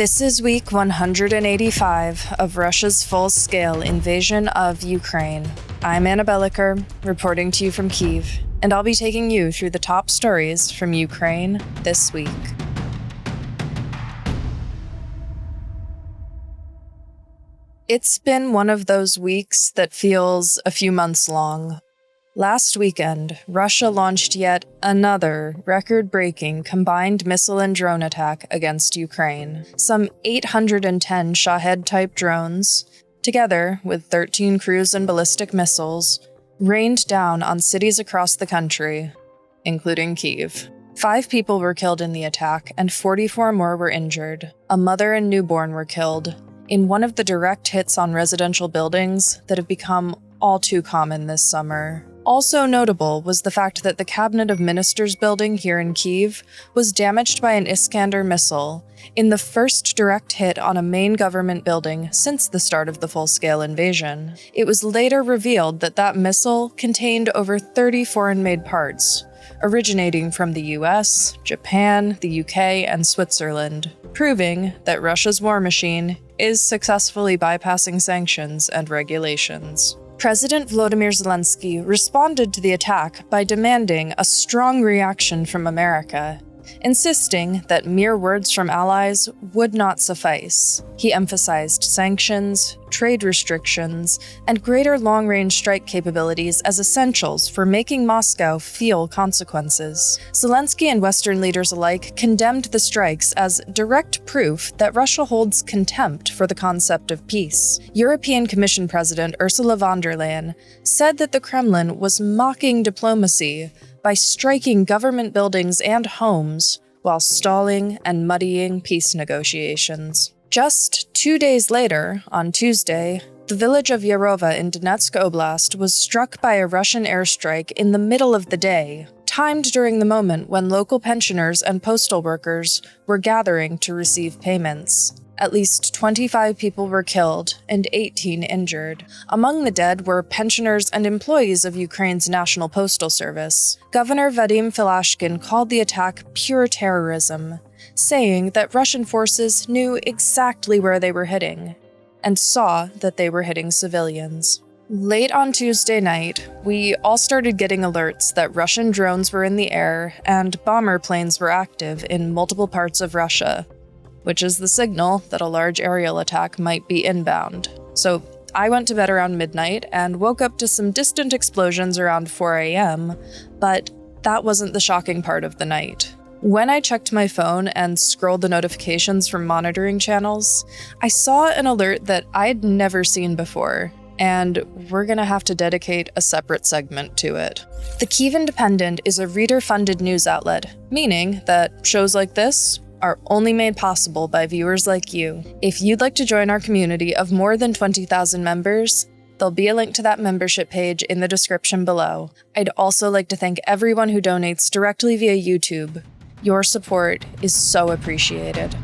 This is week 185 of Russia's full-scale invasion of Ukraine. I'm Belokur, reporting to you from Kyiv, and I'll be taking you through the top stories from Ukraine this week. It's been one of those weeks that feels a few months long. Last weekend, Russia launched yet another record-breaking combined missile and drone attack against Ukraine. Some 810 Shahed-type drones, together with 13 cruise and ballistic missiles, rained down on cities across the country, including Kyiv. 5 people were killed in the attack, and 44 more were injured. A mother and newborn were killed in one of the direct hits on residential buildings that have become all too common this summer. Also notable was the fact that the Cabinet of Ministers building here in Kyiv was damaged by an Iskander missile in the first direct hit on a main government building since the start of the full-scale invasion. It was later revealed that that missile contained over 30 foreign-made parts, originating from the US, Japan, the UK, and Switzerland, proving that Russia's war machine is successfully bypassing sanctions and regulations. President Volodymyr Zelensky responded to the attack by demanding a strong reaction from America, insisting that mere words from allies would not suffice. He emphasized sanctions, trade restrictions, and greater long-range strike capabilities as essentials for making Moscow feel consequences. Zelensky and Western leaders alike condemned the strikes as direct proof that Russia holds contempt for the concept of peace. European Commission President Ursula von der Leyen said that the Kremlin was mocking diplomacy by striking government buildings and homes while stalling and muddying peace negotiations. Just 2 days later, on Tuesday, the village of Yarova in Donetsk Oblast was struck by a Russian airstrike in the middle of the day, timed during the moment when local pensioners and postal workers were gathering to receive payments. At least 25 people were killed and 18 injured. Among the dead were pensioners and employees of Ukraine's National Postal Service. Governor Vadim Filashkin called the attack pure terrorism, saying that Russian forces knew exactly where they were hitting, and saw that they were hitting civilians. Late on Tuesday night, we all started getting alerts that Russian drones were in the air and bomber planes were active in multiple parts of Russia, which is the signal that a large aerial attack might be inbound. So I went to bed around midnight and woke up to some distant explosions around 4 a.m., but that wasn't the shocking part of the night. When I checked my phone and scrolled the notifications from monitoring channels, I saw an alert that I'd never seen before, and we're gonna have to dedicate a separate segment to it. The Kyiv Independent is a reader-funded news outlet, meaning that shows like this are only made possible by viewers like you. If you'd like to join our community of more than 20,000 members, there'll be a link to that membership page in the description below. I'd also like to thank everyone who donates directly via YouTube. Your support is so appreciated.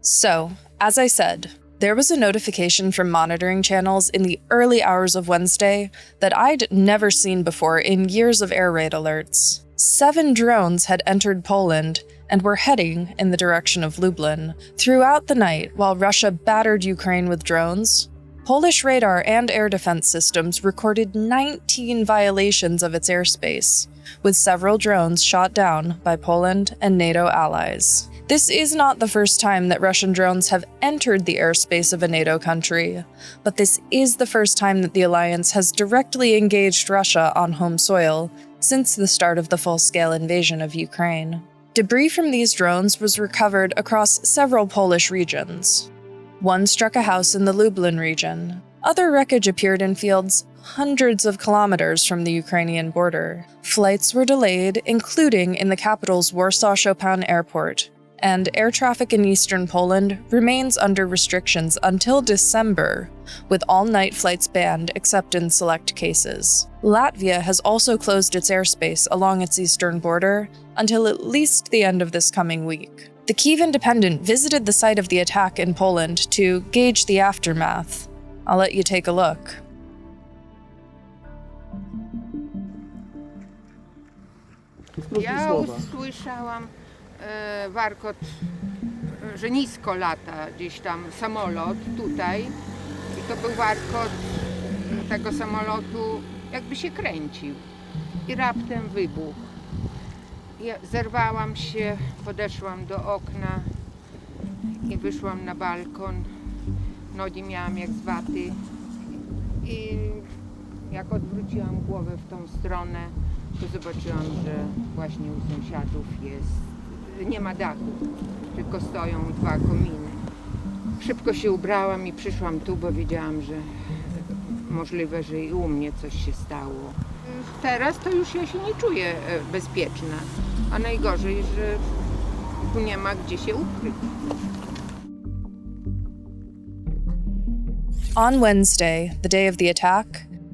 So, as I said, there was a notification from monitoring channels in the early hours of Wednesday that I'd never seen before in years of air raid alerts. 7 drones had entered Poland and were heading in the direction of Lublin. Throughout the night, while Russia battered Ukraine with drones, Polish radar and air defense systems recorded 19 violations of its airspace, with several drones shot down by Poland and NATO allies. This is not the first time that Russian drones have entered the airspace of a NATO country, but this is the first time that the alliance has directly engaged Russia on home soil since the start of the full-scale invasion of Ukraine. Debris from these drones was recovered across several Polish regions. One struck a house in the Lublin region. Other wreckage appeared in fields hundreds of kilometers from the Ukrainian border. Flights were delayed, including in the capital's Warsaw-Chopin airport, and air traffic in eastern Poland remains under restrictions until December, with all-night flights banned except in select cases. Latvia has also closed its airspace along its eastern border until at least the end of this coming week. The Kyiv Independent visited the site of the attack in Poland to gauge the aftermath. I'll let you take a look. Ja usłyszałam warkot, że nisko lata gdzieś tam samolot tutaj i to był warkot tego samolotu, jakby się kręcił i raptem wybuch. Ja zerwałam się, podeszłam do okna i wyszłam na balkon. Nogi miałam jak z waty i jak odwróciłam głowę w tą stronę, to zobaczyłam, że właśnie u sąsiadów nie ma dachu, tylko stoją dwa kominy. Szybko się ubrałam i przyszłam tu, bo wiedziałam, że możliwe, że i u mnie coś się stało. Teraz to już ja się nie czuję bezpieczna, a najgorzej, że tu nie ma gdzie się ukryć. On Wednesday, the day of the attack,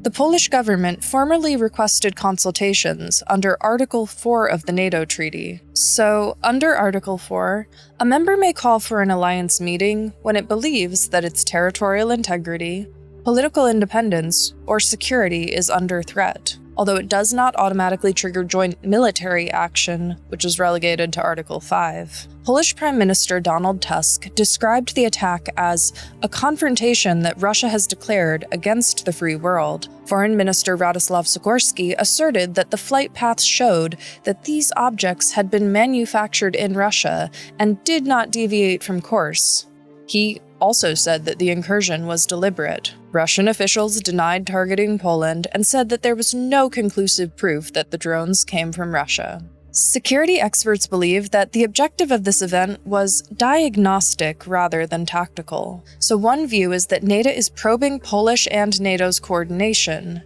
the Polish government formally requested consultations under Article 4 of the NATO treaty. So, under Article 4, a member may call for an alliance meeting when it believes that its territorial integrity, political independence, or security is under threat, although it does not automatically trigger joint military action, which is relegated to Article 5. Polish Prime Minister Donald Tusk described the attack as a confrontation that Russia has declared against the free world. Foreign Minister Radoslaw Sikorski asserted that the flight paths showed that these objects had been manufactured in Russia and did not deviate from course. He also said that the incursion was deliberate. Russian officials denied targeting Poland and said that there was no conclusive proof that the drones came from Russia. Security experts believe that the objective of this event was diagnostic rather than tactical. So one view is that NATO is probing Polish and NATO's coordination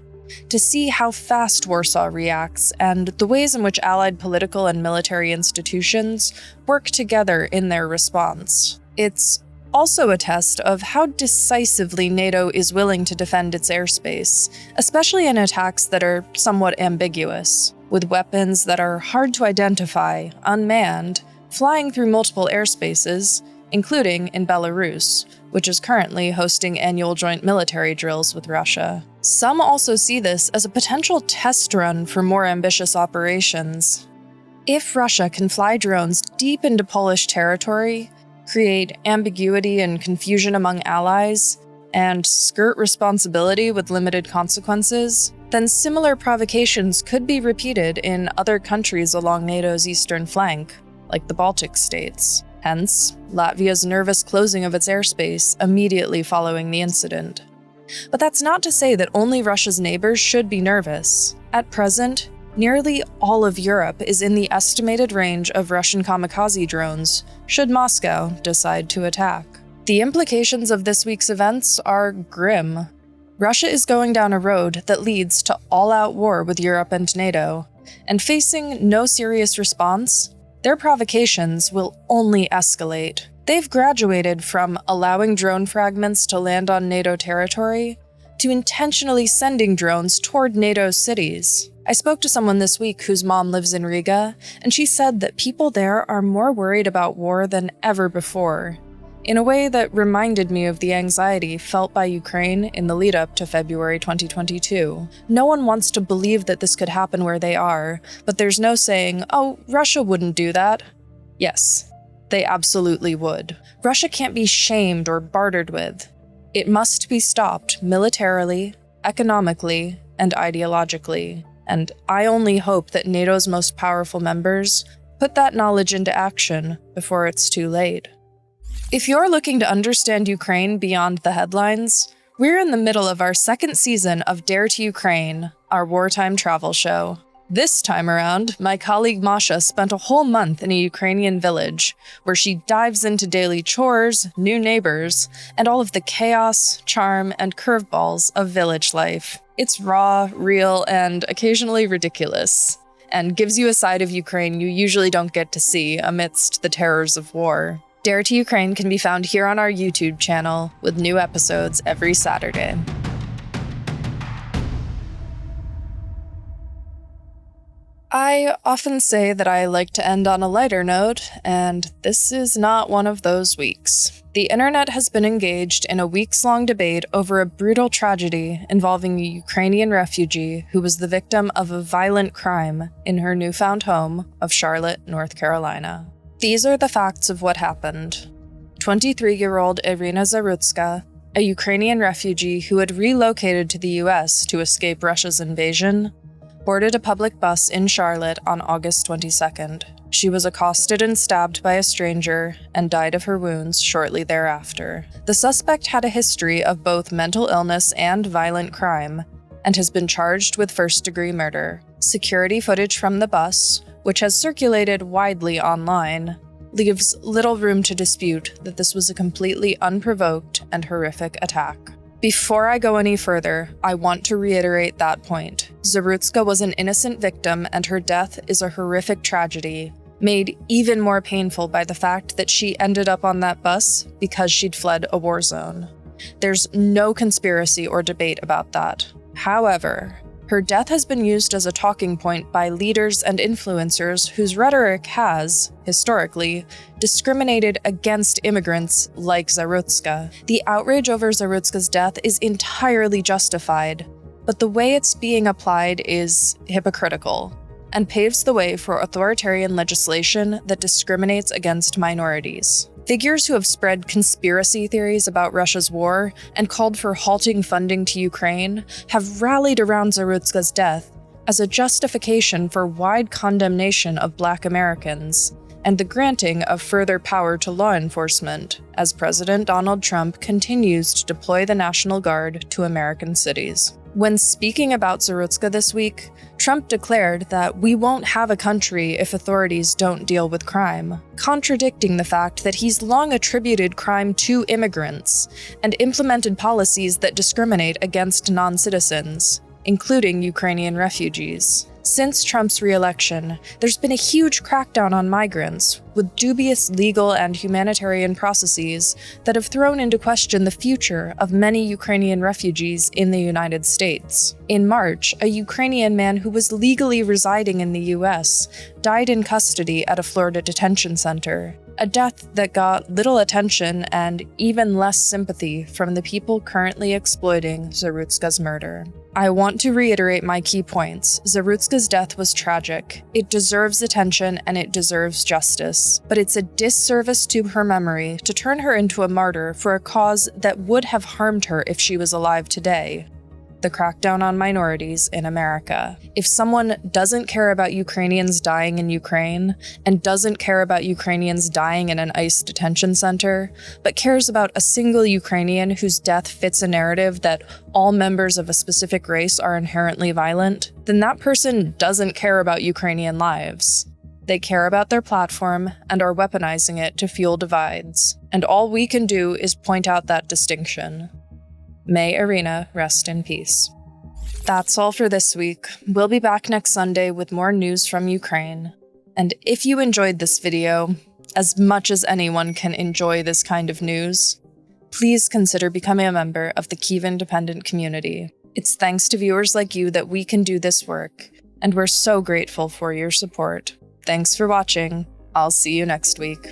to see how fast Warsaw reacts and the ways in which allied political and military institutions work together in their response. It's also a test of how decisively NATO is willing to defend its airspace, especially in attacks that are somewhat ambiguous, with weapons that are hard to identify, unmanned, flying through multiple airspaces, including in Belarus, which is currently hosting annual joint military drills with Russia. Some also see this as a potential test run for more ambitious operations. If Russia can fly drones deep into Polish territory, create ambiguity and confusion among allies, and skirt responsibility with limited consequences, then similar provocations could be repeated in other countries along NATO's eastern flank, like the Baltic states. Hence, Latvia's nervous closing of its airspace immediately following the incident. But that's not to say that only Russia's neighbors should be nervous. At present, nearly all of Europe is in the estimated range of Russian kamikaze drones, should Moscow decide to attack. The implications of this week's events are grim. Russia is going down a road that leads to all-out war with Europe and NATO, and facing no serious response, their provocations will only escalate. They've graduated from allowing drone fragments to land on NATO territory to intentionally sending drones toward NATO cities. I spoke to someone this week whose mom lives in Riga, and she said that people there are more worried about war than ever before, in a way that reminded me of the anxiety felt by Ukraine in the lead-up to February 2022. No one wants to believe that this could happen where they are, but there's no saying, oh, Russia wouldn't do that. Yes, they absolutely would. Russia can't be shamed or bartered with. It must be stopped militarily, economically, and ideologically. And I only hope that NATO's most powerful members put that knowledge into action before it's too late. If you're looking to understand Ukraine beyond the headlines, we're in the middle of our second season of Dare to Ukraine, our wartime travel show. This time around, my colleague Masha spent a whole month in a Ukrainian village, where she dives into daily chores, new neighbors, and all of the chaos, charm, and curveballs of village life. It's raw, real, and occasionally ridiculous, and gives you a side of Ukraine you usually don't get to see amidst the terrors of war. Dare to Ukraine can be found here on our YouTube channel, with new episodes every Saturday. I often say that I like to end on a lighter note, and this is not one of those weeks. The internet has been engaged in a weeks-long debate over a brutal tragedy involving a Ukrainian refugee who was the victim of a violent crime in her newfound home of Charlotte, North Carolina. These are the facts of what happened. 23-year-old Irina Zarutska, a Ukrainian refugee who had relocated to the US to escape Russia's invasion, boarded a public bus in Charlotte on August 22nd. She was accosted and stabbed by a stranger and died of her wounds shortly thereafter. The suspect had a history of both mental illness and violent crime and has been charged with first-degree murder. Security footage from the bus, which has circulated widely online, leaves little room to dispute that this was a completely unprovoked and horrific attack. Before I go any further, I want to reiterate that point. Zarutska was an innocent victim, and her death is a horrific tragedy, made even more painful by the fact that she ended up on that bus because she'd fled a war zone. There's no conspiracy or debate about that. However, her death has been used as a talking point by leaders and influencers whose rhetoric has, historically, discriminated against immigrants like Zarutska. The outrage over Zarutska's death is entirely justified, but the way it's being applied is hypocritical and paves the way for authoritarian legislation that discriminates against minorities. Figures who have spread conspiracy theories about Russia's war and called for halting funding to Ukraine have rallied around Zarutska's death as a justification for wide condemnation of Black Americans and the granting of further power to law enforcement as President Donald Trump continues to deploy the National Guard to American cities. When speaking about Zarutska this week, Trump declared that we won't have a country if authorities don't deal with crime, contradicting the fact that he's long attributed crime to immigrants and implemented policies that discriminate against non-citizens, including Ukrainian refugees. Since Trump's re-election, there's been a huge crackdown on migrants, with dubious legal and humanitarian processes that have thrown into question the future of many Ukrainian refugees in the United States. In March, a Ukrainian man who was legally residing in the US died in custody at a Florida detention center, a death that got little attention and even less sympathy from the people currently exploiting Zarutska's murder. I want to reiterate my key points. Zarutska's death was tragic. It deserves attention and it deserves justice. But it's a disservice to her memory to turn her into a martyr for a cause that would have harmed her if she was alive today: the crackdown on minorities in America. If someone doesn't care about Ukrainians dying in Ukraine, and doesn't care about Ukrainians dying in an ICE detention center, but cares about a single Ukrainian whose death fits a narrative that all members of a specific race are inherently violent, then that person doesn't care about Ukrainian lives. They care about their platform and are weaponizing it to fuel divides. And all we can do is point out that distinction. May Irina rest in peace. That's all for this week. We'll be back next Sunday with more news from Ukraine. And if you enjoyed this video, as much as anyone can enjoy this kind of news, please consider becoming a member of the Kyiv Independent community. It's thanks to viewers like you that we can do this work, and we're so grateful for your support. Thanks for watching. I'll see you next week.